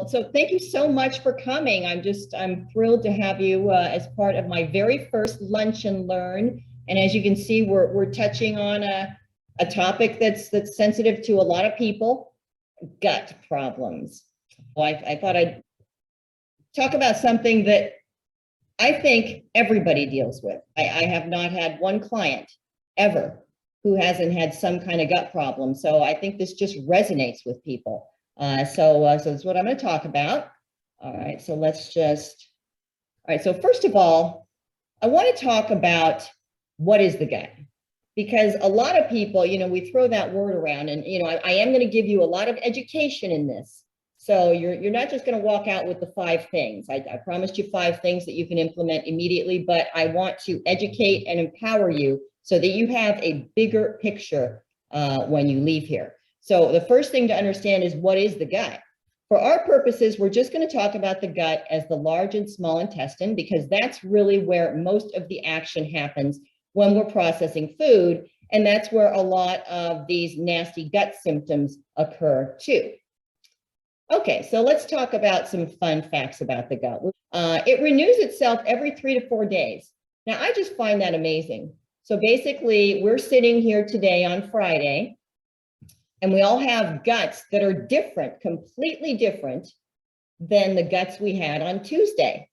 So thank you so much for coming. I'm thrilled to have you as part of my very first Lunch and Learn. And as you can see, we're touching on a topic that's sensitive to a lot of people, gut problems. Well, I thought I'd talk about something that I think everybody deals with. I have not had one client ever who hasn't had some kind of gut problem. So I think this just resonates with people. So that's what I'm going to talk about. All right, so first of all, I want to talk about what is the gut? Because a lot of people, we throw that word around, and, I am going to give you a lot of education in this. So you're not just going to walk out with the 5 things. I promised you 5 things that you can implement immediately, but I want to educate and empower you so that you have a bigger picture when you leave here. So the first thing to understand is, what is the gut? For our purposes, we're just going to talk about the gut as the large and small intestine, because that's really where most of the action happens when we're processing food. And that's where a lot of these nasty gut symptoms occur too. Okay, so let's talk about some fun facts about the gut. It renews itself every 3 to 4 days. Now, I just find that amazing. So basically, we're sitting here today on Friday, and we all have guts that are different, completely different than the guts we had on Tuesday.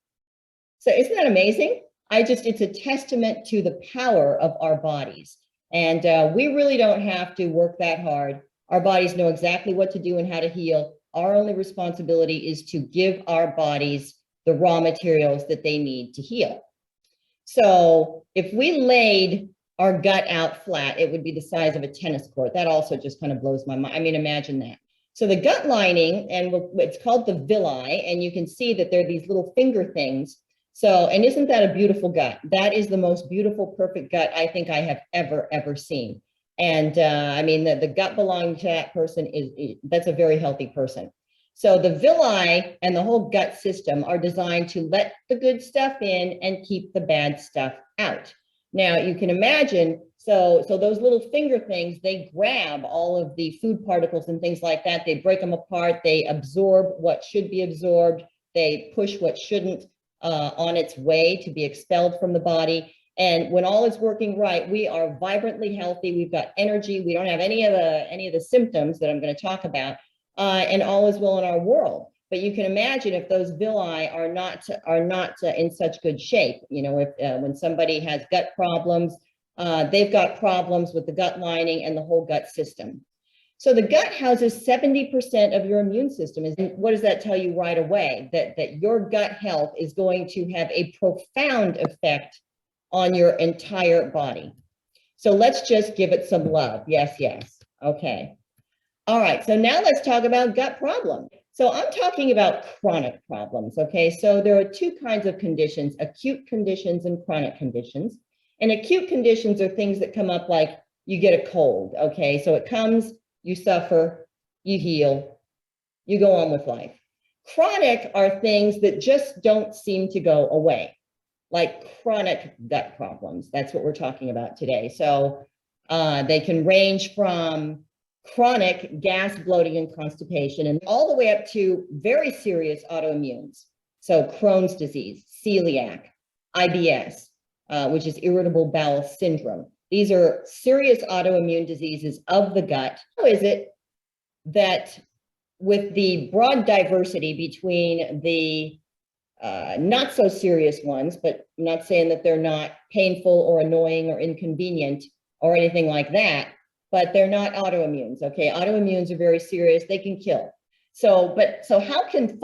So isn't that amazing? It's a testament to the power of our bodies. And we really don't have to work that hard. Our bodies know exactly what to do and how to heal. Our only responsibility is to give our bodies the raw materials that they need to heal. So if we laid our gut out flat, it would be the size of a tennis court. That also just kind of blows my mind. I mean, imagine that. So the gut lining, and it's called the villi, and you can see that there are these little finger things. So, and isn't that a beautiful gut? That is the most beautiful, perfect gut I think I have ever seen. And I mean, the gut belonging to that person that's a very healthy person. So the villi and the whole gut system are designed to let the good stuff in and keep the bad stuff out. Now you can imagine, so those little finger things, they grab all of the food particles and things like that. They break them apart. They absorb what should be absorbed. They push what shouldn't on its way to be expelled from the body. And when all is working right, we are vibrantly healthy. We've got energy. We don't have any of the symptoms that I'm going to talk about, and all is well in our world. But you can imagine if those villi are not in such good shape. If when somebody has gut problems, they've got problems with the gut lining and the whole gut system. So the gut houses 70% of your immune system. And what does that tell you right away? That your gut health is going to have a profound effect on your entire body. So let's just give it some love. Yes. Okay. All right. So now let's talk about gut problems. So I'm talking about chronic problems. Okay. So there are 2 kinds of conditions: acute conditions and chronic conditions. And acute conditions are things that come up like you get a cold. Okay. So it comes, you suffer, you heal, you go on with life. Chronic are things that just don't seem to go away, like chronic gut problems. That's what we're talking about today. So they can range from chronic gas, bloating, and constipation, and all the way up to very serious autoimmunes. So Crohn's disease, celiac, IBS, which is irritable bowel syndrome. These are serious autoimmune diseases of the gut. How is it that with the broad diversity between the not so serious ones, but I'm not saying that they're not painful or annoying or inconvenient or anything like that, but they're not autoimmunes. Okay, autoimmunes are very serious. They can kill. So how can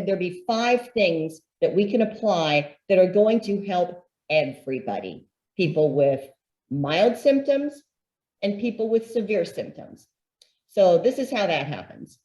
there be 5 things that we can apply that are going to help everybody? People with mild symptoms and people with severe symptoms. So this is how that happens.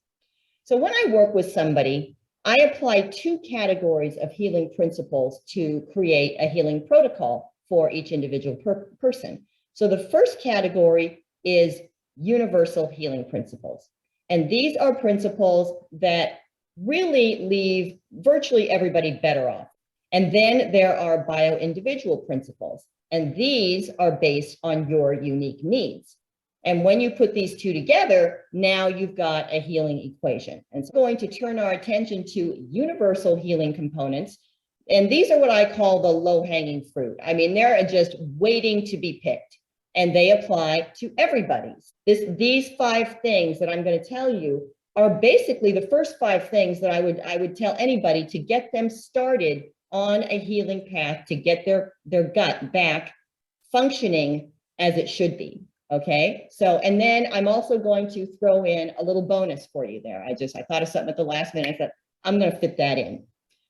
So when I work with somebody, I apply 2 categories of healing principles to create a healing protocol for each individual person. So the first category is universal healing principles. And these are principles that really leave virtually everybody better off. And then there are bio-individual principles. And these are based on your unique needs. And when you put these two together, now you've got a healing equation. And so we're going to turn our attention to universal healing components. And these are what I call the low-hanging fruit. I mean, they're just waiting to be picked, and they apply to everybody. These 5 things that I'm going to tell you are basically the first 5 things that I would tell anybody to get them started on a healing path to get their gut back functioning as it should be. Okay, so, and then I'm also going to throw in a little bonus for you there. I thought of something at the last minute. I thought, I'm going to fit that in.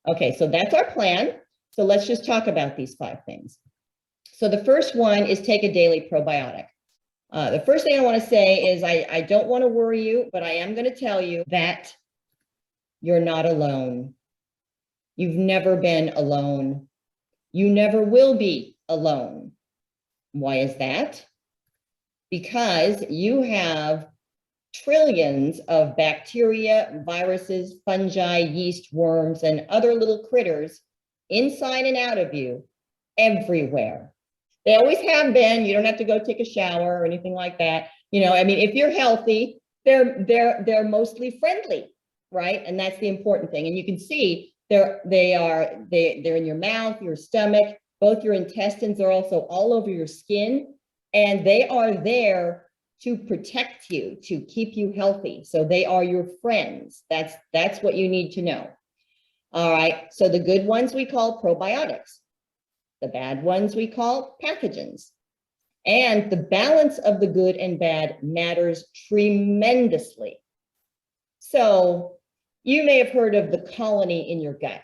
Okay, so that's our plan. So let's just talk about these 5 things. So the first one is take a daily probiotic. The first thing I want to say is I don't want to worry you, but I am going to tell you that you're not alone. You've never been alone. You never will be alone. Why is that? Because you have trillions of bacteria, viruses, fungi, yeast, worms, and other little critters inside and out of you everywhere. They always have been. You don't have to go take a shower or anything like that. You know, I mean, if you're healthy, they're mostly friendly, right? And that's the important thing. And you can see they're in your mouth, your stomach, both your intestines are also all over your skin. And they are there to protect you, to keep you healthy. So they are your friends. That's what you need to know. All right. So the good ones we call probiotics. The bad ones we call pathogens. And the balance of the good and bad matters tremendously. So you may have heard of the colony in your gut.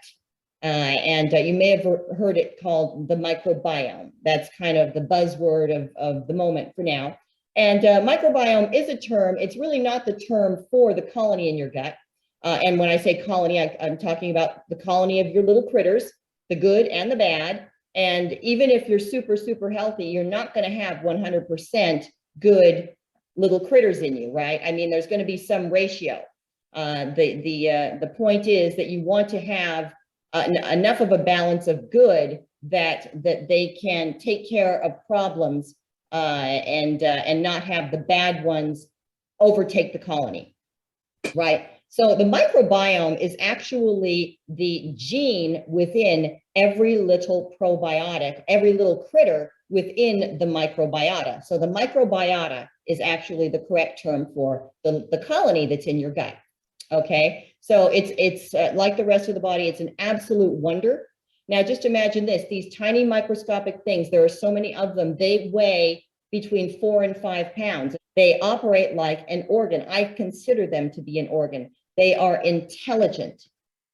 And you may have heard it called the microbiome. That's kind of the buzzword of the moment for now. And microbiome is a term. It's really not the term for the colony in your gut. And when I say colony, I'm talking about the colony of your little critters, the good and the bad. And even if you're super, super healthy, you're not going to have 100% good little critters in you, right? I mean, there's going to be some ratio. The point is that you want to have enough of a balance of good that they can take care of problems and not have the bad ones overtake the colony, right? So the microbiome is actually the gene within every little probiotic, every little critter within the microbiota. So the microbiota is actually the correct term for the colony that's in your gut. Okay, so it's like the rest of the body, it's an absolute wonder. Now, just imagine this, these tiny microscopic things, there are so many of them, they weigh between 4 and 5 pounds. They operate like an organ. I consider them to be an organ. They are intelligent,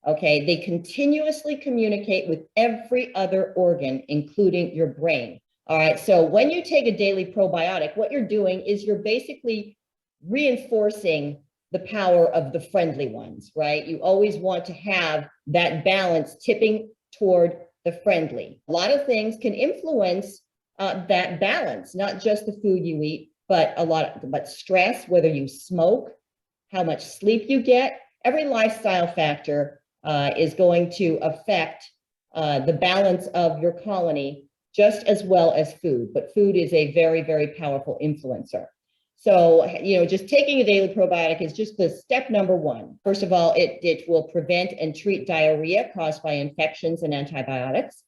okay? They continuously communicate with every other organ, including your brain. All right, so when you take a daily probiotic, what you're doing is you're basically reinforcing the power of the friendly ones, right? You always want to have that balance tipping toward the friendly. A lot of things can influence that balance, not just the food you eat, but stress, whether you smoke, how much sleep you get. Every lifestyle factor is going to affect the balance of your colony just as well as food. But food is a very, very powerful influencer. So, you know, just taking a daily probiotic is just the step number 1. First of all, it will prevent and treat diarrhea caused by infections and antibiotics.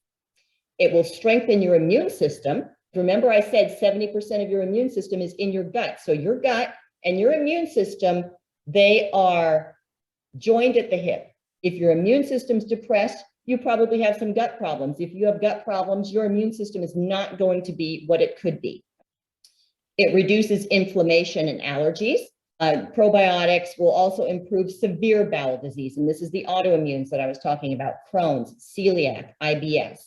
It will strengthen your immune system. Remember, I said 70% of your immune system is in your gut. So your gut and your immune system, they are joined at the hip. If your immune system's depressed, you probably have some gut problems. If you have gut problems, your immune system is not going to be what it could be. It reduces inflammation and allergies. Probiotics will also improve severe bowel disease. And this is the autoimmunes that I was talking about, Crohn's, celiac, IBS.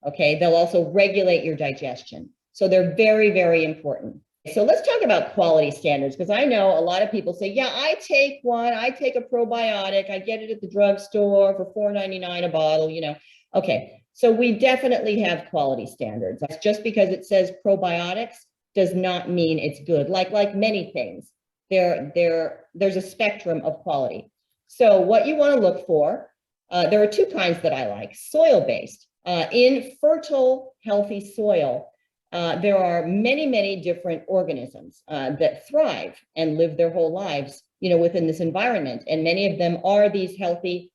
Okay, they'll also regulate your digestion. So they're very, very important. So let's talk about quality standards, because I know a lot of people say, yeah, I take a probiotic, I get it at the drugstore for $4.99 a bottle, you know. Okay, so we definitely have quality standards. Just because it says probiotics does not mean it's good. Like many things, there's a spectrum of quality. So what you want to look for, there are 2 kinds that I like. Soil-based. In fertile, healthy soil, there are many, many different organisms that thrive and live their whole lives, within this environment. And many of them are these healthy,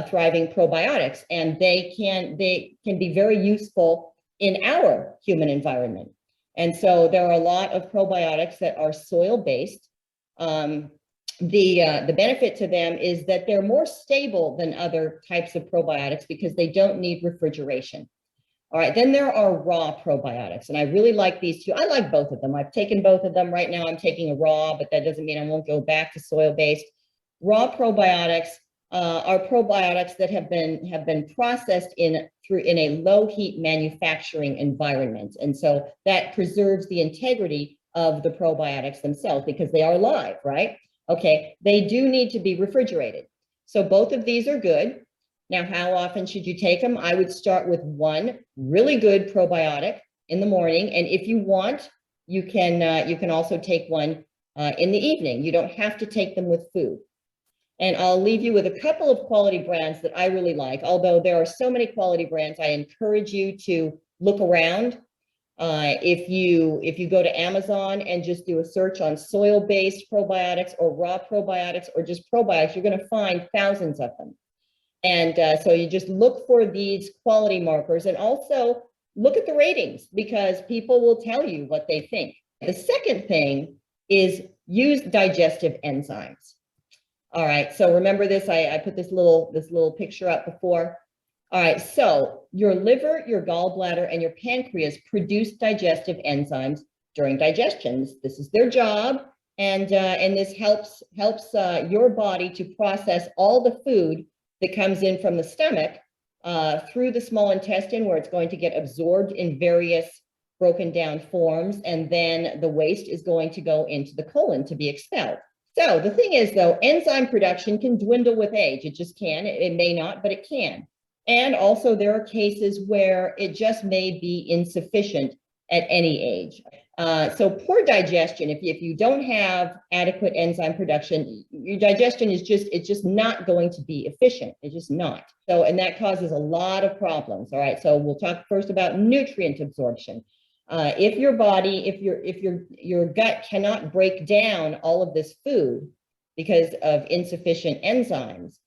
thriving probiotics, and they can be very useful in our human environment. And so there are a lot of probiotics that are soil-based. The benefit to them is that they're more stable than other types of probiotics because they don't need refrigeration. All right, then there are raw probiotics, and I really like these two. I like both of them. I've taken both of them. Right now I'm taking a raw, but that doesn't mean I won't go back to soil-based. Raw probiotics are probiotics that have been processed in a low heat manufacturing environment. And so that preserves the integrity of the probiotics themselves because they are live, right? Okay, they do need to be refrigerated. So both of these are good. Now, how often should you take them? I would start with one really good probiotic in the morning. And if you want, you can also take one in the evening. You don't have to take them with food. And I'll leave you with a couple of quality brands that I really like. Although there are so many quality brands, I encourage you to look around. If you go to Amazon and just do a search on soil-based probiotics or raw probiotics or just probiotics, you're going to find thousands of them. And so you just look for these quality markers and also look at the ratings because people will tell you what they think. The second thing is use digestive enzymes. All right, so remember this, I put this little picture up before. All right, so your liver, your gallbladder, and your pancreas produce digestive enzymes during digestion. This is their job, and this helps your body to process all the food that comes in from the stomach through the small intestine, where it's going to get absorbed in various broken down forms, and then the waste is going to go into the colon to be expelled. So the thing is, though, enzyme production can dwindle with age. It just can. It may not, but it can. And also there are cases where it just may be insufficient at any age. So poor digestion, if you don't have adequate enzyme production, your digestion is just not going to be efficient. It's just not. So, and that causes a lot of problems. All right. So we'll talk first about nutrient absorption. If your body, if your gut cannot break down all of this food because of insufficient enzymes,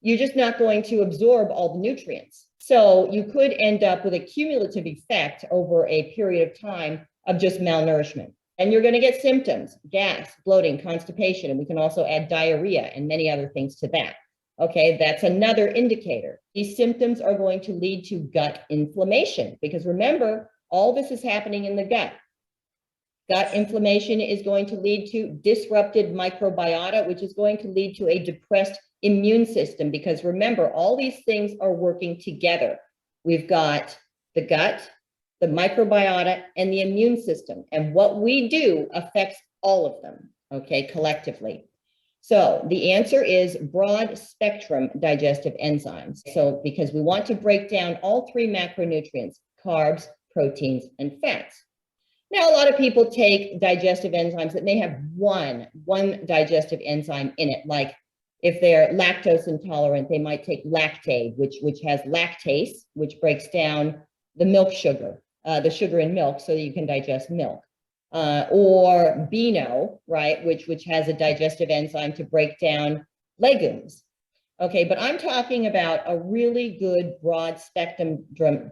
you're just not going to absorb all the nutrients. So you could end up with a cumulative effect over a period of time of just malnourishment. And you're going to get symptoms, gas, bloating, constipation, and we can also add diarrhea and many other things to that. Okay, that's another indicator. These symptoms are going to lead to gut inflammation because remember, all this is happening in the gut. Gut inflammation is going to lead to disrupted microbiota, which is going to lead to a depressed immune system because remember, all these things are working together. We've got the gut, the microbiota, and the immune system. And what we do affects all of them, okay, collectively. So the answer is broad spectrum digestive enzymes. So because we want to break down all three macronutrients, carbs, proteins, and fats. Now, a lot of people take digestive enzymes that may have one digestive enzyme in it. Like if they're lactose intolerant, they might take lactate, which has lactase, which breaks down the milk sugar, the sugar in milk so that you can digest milk. Or Beano, right, which has a digestive enzyme to break down legumes. Okay, but I'm talking about a really good broad spectrum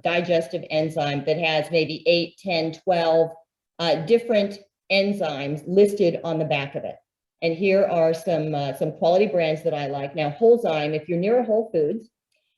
digestive enzyme that has maybe 8, 10, 12 different enzymes listed on the back of it. And here are some quality brands that I like. Now, Wholezyme, if you're near a Whole Foods,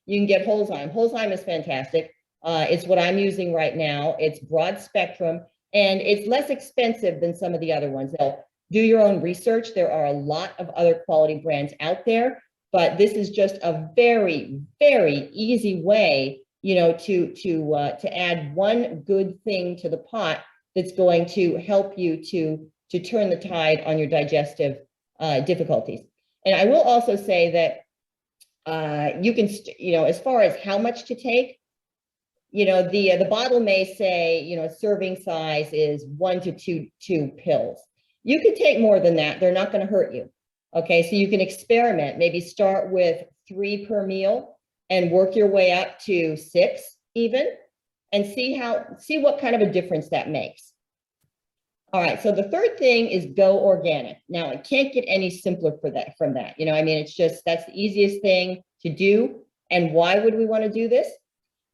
you can get Wholezyme. Wholezyme is fantastic. It's what I'm using right now. It's broad spectrum, and it's less expensive than some of the other ones. Now, do your own research. There are a lot of other quality brands out there. But this is just a very, very easy way, to add one good thing to the pot that's going to help you to turn the tide on your digestive difficulties. And I will also say that you can, as far as how much to take, the bottle may say, serving size is 1 to 2 pills. You could take more than that. They're not going to hurt you. Okay, so you can experiment, maybe start with 3 per meal and work your way up to 6 even. and see what kind of a difference that makes. All right, so the third thing is go organic. Now, it can't get any simpler from that. You know, I mean, it's just, that's the easiest thing to do. And why would we want to do this?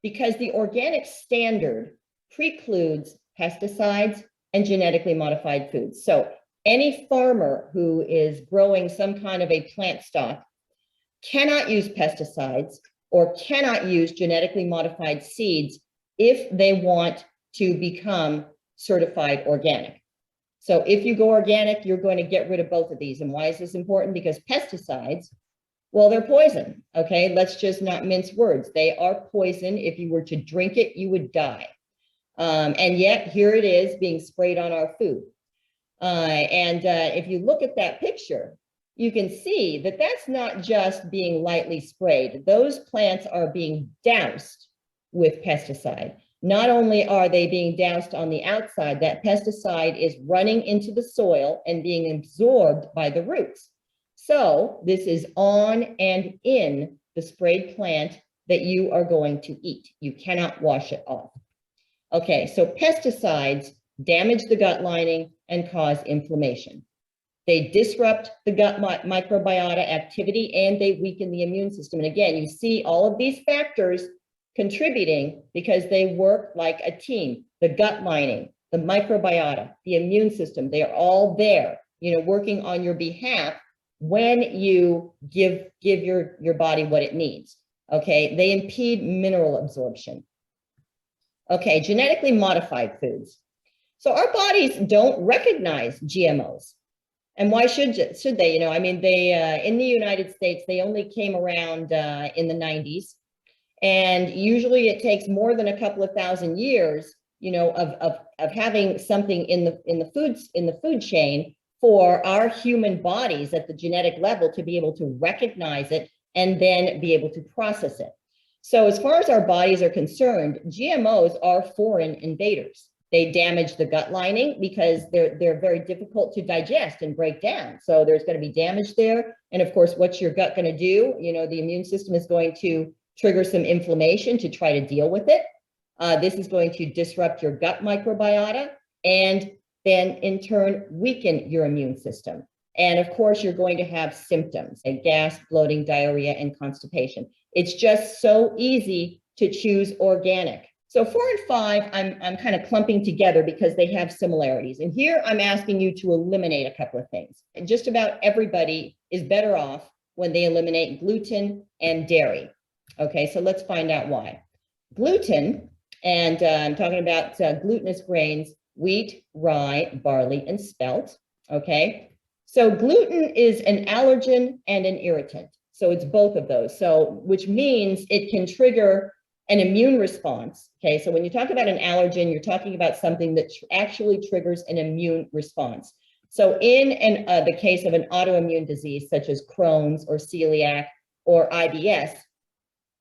Because the organic standard precludes pesticides and genetically modified foods. So any farmer who is growing some kind of a plant stock cannot use pesticides or cannot use genetically modified seeds if they want to become certified organic. So if you go organic, you're going to get rid of both of these. And why is this important? Because pesticides, well, they're poison. Okay, let's just not mince words. They are poison. If you were to drink it, you would die. And yet here it is being sprayed on our food. If you look at that picture, you can see that that's not just being lightly sprayed. Those plants are being doused with pesticide. Not only are they being doused on the outside, that pesticide is running into the soil and being absorbed by the roots. So this is on and in the sprayed plant that you are going to eat. You cannot wash it off. Okay, so pesticides damage the gut lining and cause inflammation. They disrupt the gut microbiota activity and they weaken the immune system. And again, you see all of these factors contributing because they work like a team. The gut lining, the microbiota, the immune system, they are all there, you know, working on your behalf when you give your body what it needs. Okay, they impede mineral absorption. Okay, genetically modified foods. So our bodies don't recognize GMOs. And why should they? You know, I mean, they in the United States, they only came around in the 90s. And usually it takes more than a couple of thousand years, you know, of having something in the food chain for our human bodies at the genetic level to be able to recognize it and then be able to process it. So as far as our bodies are concerned, GMOs are foreign invaders. They damage the gut lining because they're very difficult to digest and break down. So there's going to be damage there. And of course, what's your gut going to do? You know, the immune system is going to trigger some inflammation to try to deal with it. This is going to disrupt your gut microbiota and then in turn weaken your immune system. And of course, you're going to have symptoms like gas, bloating, diarrhea, and constipation. It's just so easy to choose organic. So 4 and 5, I'm kind of clumping together because they have similarities. And here I'm asking you to eliminate a couple of things. And just about everybody is better off when they eliminate gluten and dairy. Okay, so let's find out why. Gluten, and I'm talking about glutinous grains, wheat, rye, barley, and spelt. Okay, so gluten is an allergen and an irritant. So it's both of those. So which means it can trigger an immune response. Okay, so when you talk about an allergen, you're talking about something that actually triggers an immune response. So in the case of an autoimmune disease such as Crohn's or celiac or IBS,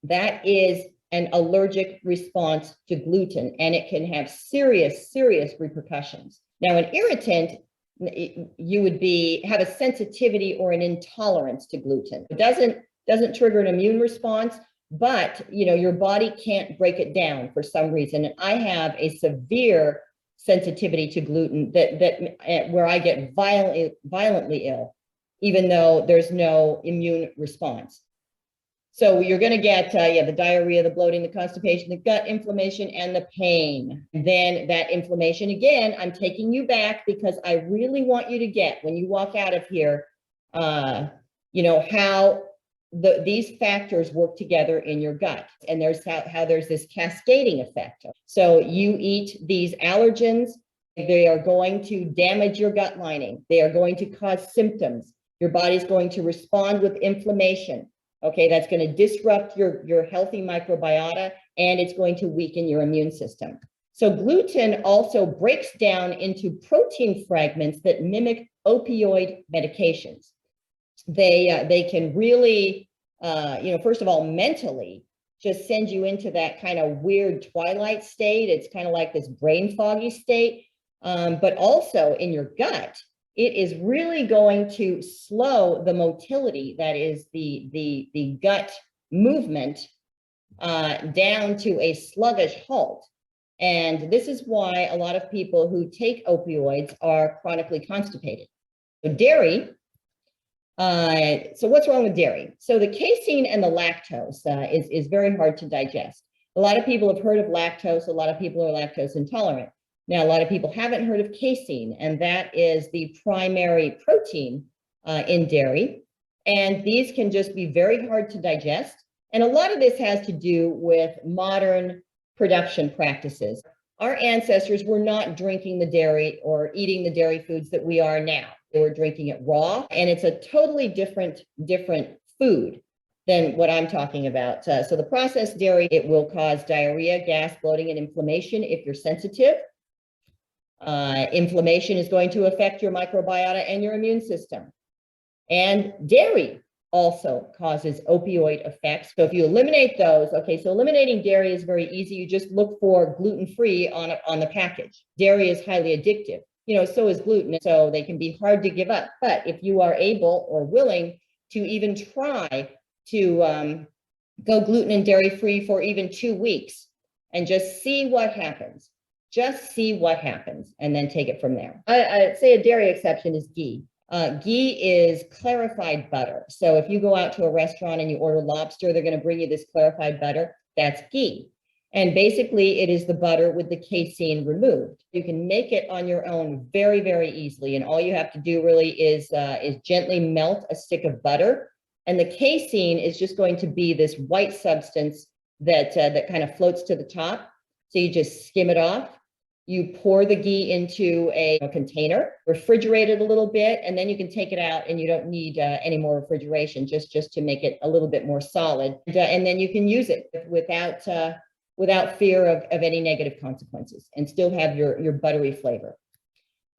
that is an allergic response to gluten, and it can have serious, serious repercussions. Now, an irritant, you would have a sensitivity or an intolerance to gluten. It doesn't trigger an immune response, but you know your body can't break it down for some reason. And I have a severe sensitivity to gluten where I get violently ill, even though there's no immune response. So you're going to get the diarrhea, the bloating, the constipation, the gut inflammation, and the pain. And then that inflammation, again, I'm taking you back because I really want you to get, when you walk out of here, you know, how these factors work together in your gut. And there's how there's this cascading effect. So you eat these allergens, they are going to damage your gut lining. They are going to cause symptoms. Your body's going to respond with inflammation. Okay, that's going to disrupt your healthy microbiota, and it's going to weaken your immune system. So gluten also breaks down into protein fragments that mimic opioid medications. They can really, you know, first of all, mentally just send you into that kind of weird twilight state. It's kind of like this brain foggy state, but also in your gut, it is really going to slow the motility, that is the gut movement, down to a sluggish halt. And this is why a lot of people who take opioids are chronically constipated. So dairy, so what's wrong with dairy? So the casein and the lactose is very hard to digest. A lot of people have heard of lactose. A lot of people are lactose intolerant. Now, a lot of people haven't heard of casein, and that is the primary protein in dairy. And these can just be very hard to digest. And a lot of this has to do with modern production practices. Our ancestors were not drinking the dairy or eating the dairy foods that we are now. They were drinking it raw, and it's a totally different food than what I'm talking about. So the processed dairy, it will cause diarrhea, gas, bloating, and inflammation if you're sensitive. Inflammation is going to affect your microbiota and your immune system. And dairy also causes opioid effects. So if you eliminate those, okay, so eliminating dairy is very easy. You just look for gluten-free on the package. Dairy is highly addictive. So is gluten, so they can be hard to give up. But if you are able or willing to even try to go gluten and dairy-free for even 2 weeks and just see what happens, and then take it from there. I'd say a dairy exception is ghee. Ghee is clarified butter. So if you go out to a restaurant and you order lobster, they're going to bring you this clarified butter. That's ghee. And basically, it is the butter with the casein removed. You can make it on your own very, very easily. And all you have to do really is gently melt a stick of butter. And the casein is just going to be this white substance that kind of floats to the top. So you just skim it off. You pour the ghee into a container, refrigerate it a little bit, and then you can take it out, and you don't need any more refrigeration, just to make it a little bit more solid. And then you can use it without fear of any negative consequences and still have your buttery flavor.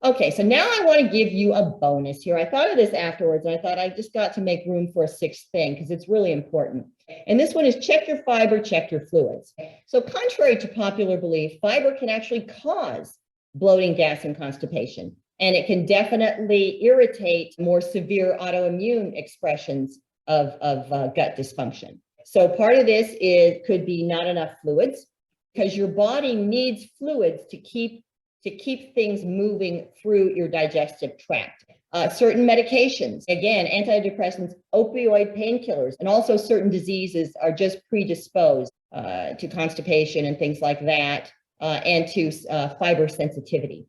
Okay, so now I want to give you a bonus here. I thought of this afterwards, and I thought I just got to make room for a sixth thing because it's really important. And this one is check your fiber, check your fluids. So contrary to popular belief, fiber can actually cause bloating, gas, and constipation. And it can definitely irritate more severe autoimmune expressions of gut dysfunction. So part of this could be not enough fluids, because your body needs fluids to keep things moving through your digestive tract. Certain medications, again, antidepressants, opioid painkillers, and also certain diseases are just predisposed to constipation and things like that, and to fiber sensitivity.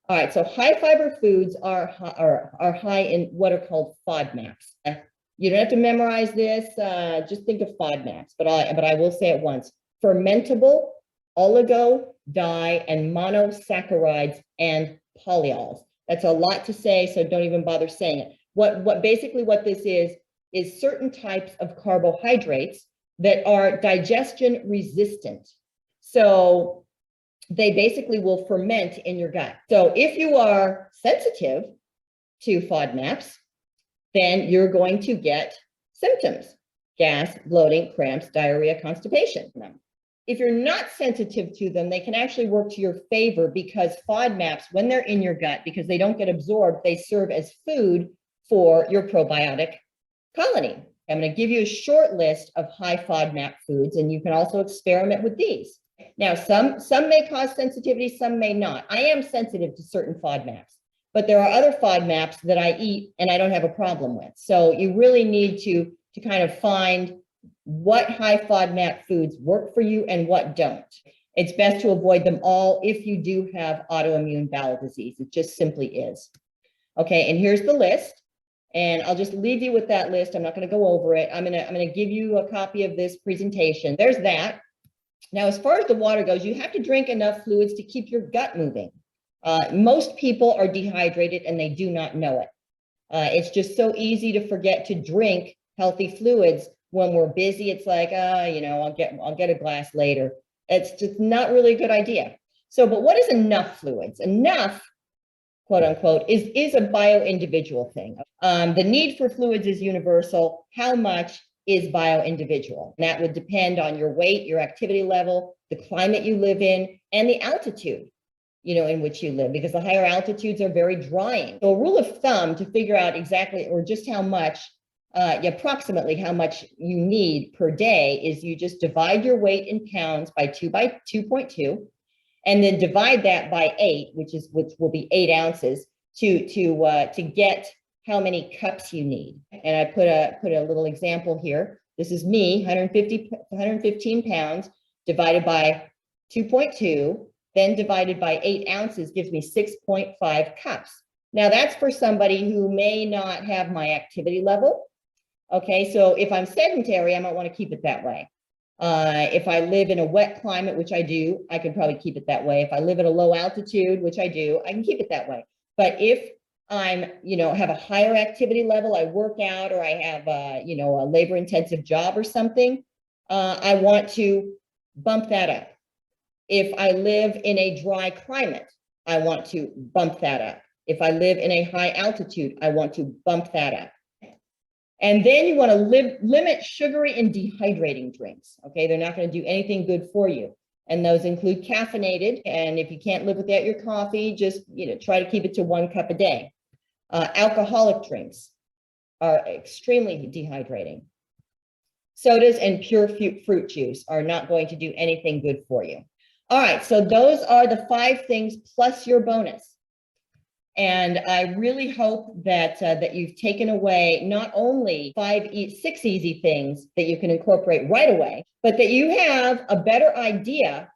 All right, so high fiber foods are high in what are called FODMAPs. You don't have to memorize this, just think of FODMAPs, but I will say it once. Fermentable, oligo, di, and monosaccharides, and polyols. That's a lot to say, so don't even bother saying it. What basically what this is certain types of carbohydrates that are digestion resistant. So they basically will ferment in your gut. So if you are sensitive to FODMAPs, then you're going to get symptoms: gas, bloating, cramps, diarrhea, constipation. If you're not sensitive to them, they can actually work to your favor, because FODMAPs, when they're in your gut, because they don't get absorbed, they serve as food for your probiotic colony. I'm going to give you a short list of high FODMAP foods, and you can also experiment with these. Now, some may cause sensitivity, some may not. I am sensitive to certain FODMAPs, but there are other FODMAPs that I eat and I don't have a problem with. So you really need to kind of find what high FODMAP foods work for you and what don't. It's best to avoid them all if you do have autoimmune bowel disease. It just simply is. Okay, and here's the list. And I'll just leave you with that list. I'm not going to go over it. I'm going to give you a copy of this presentation. There's that. Now, as far as the water goes, you have to drink enough fluids to keep your gut moving. Most people are dehydrated and they do not know it. It's just so easy to forget to drink healthy fluids when we're busy. It's like, I'll get a glass later. It's just not really a good idea. So, but what is enough fluids? Enough, quote unquote, is a bio-individual thing. The need for fluids is universal. How much is bio-individual? And that would depend on your weight, your activity level, the climate you live in, and the altitude, in which you live, because the higher altitudes are very drying. So a rule of thumb to figure out exactly or just how much approximately how much you need per day is you just divide your weight in pounds by 2.2, and then divide that by 8, which will be 8 ounces to get how many cups you need. And I put a little example here. This is me, 115 pounds divided by 2.2, then divided by 8 ounces gives me 6.5 cups. Now that's for somebody who may not have my activity level. Okay, so if I'm sedentary, I might want to keep it that way. If I live in a wet climate, which I do, I could probably keep it that way. If I live at a low altitude, which I do, I can keep it that way. But if I'm, have a higher activity level, I work out, or I have, a labor intensive job or something, I want to bump that up. If I live in a dry climate, I want to bump that up. If I live in a high altitude, I want to bump that up. And then you want to limit sugary and dehydrating drinks. Okay, they're not going to do anything good for you. And those include caffeinated. And if you can't live without your coffee, just try to keep it to 1 cup a day. Alcoholic drinks are extremely dehydrating. Sodas and pure fruit juice are not going to do anything good for you. All right, so those are the 5 things plus your bonus. And I really hope that that you've taken away not only 6 easy things that you can incorporate right away, but that you have a better idea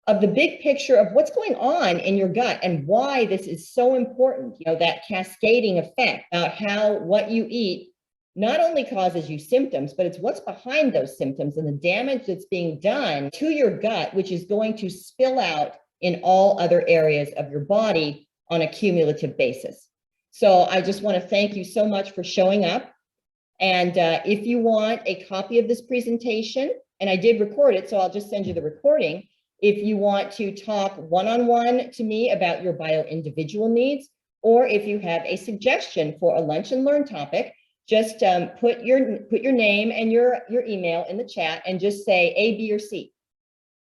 of the big picture of what's going on in your gut and why this is so important. That cascading effect about how what you eat not only causes you symptoms, but it's what's behind those symptoms and the damage that's being done to your gut, which is going to spill out in all other areas of your body on a cumulative basis. So I just want to thank you so much for showing up. And if you want a copy of this presentation, and I did record it, so I'll just send you the recording. If you want to talk one-on-one to me about your bio-individual needs, or if you have a suggestion for a lunch and learn topic, just put your name and your email in the chat and just say A, B, or C,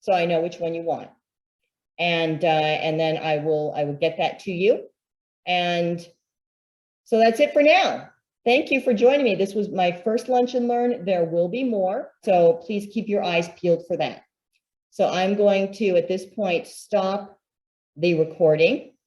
so I know which one you want. And then I will get that to you. And so that's it for now. Thank you for joining me. This was my first lunch and learn. There will be more, so please keep your eyes peeled for that. So I'm going to, at this point, stop the recording.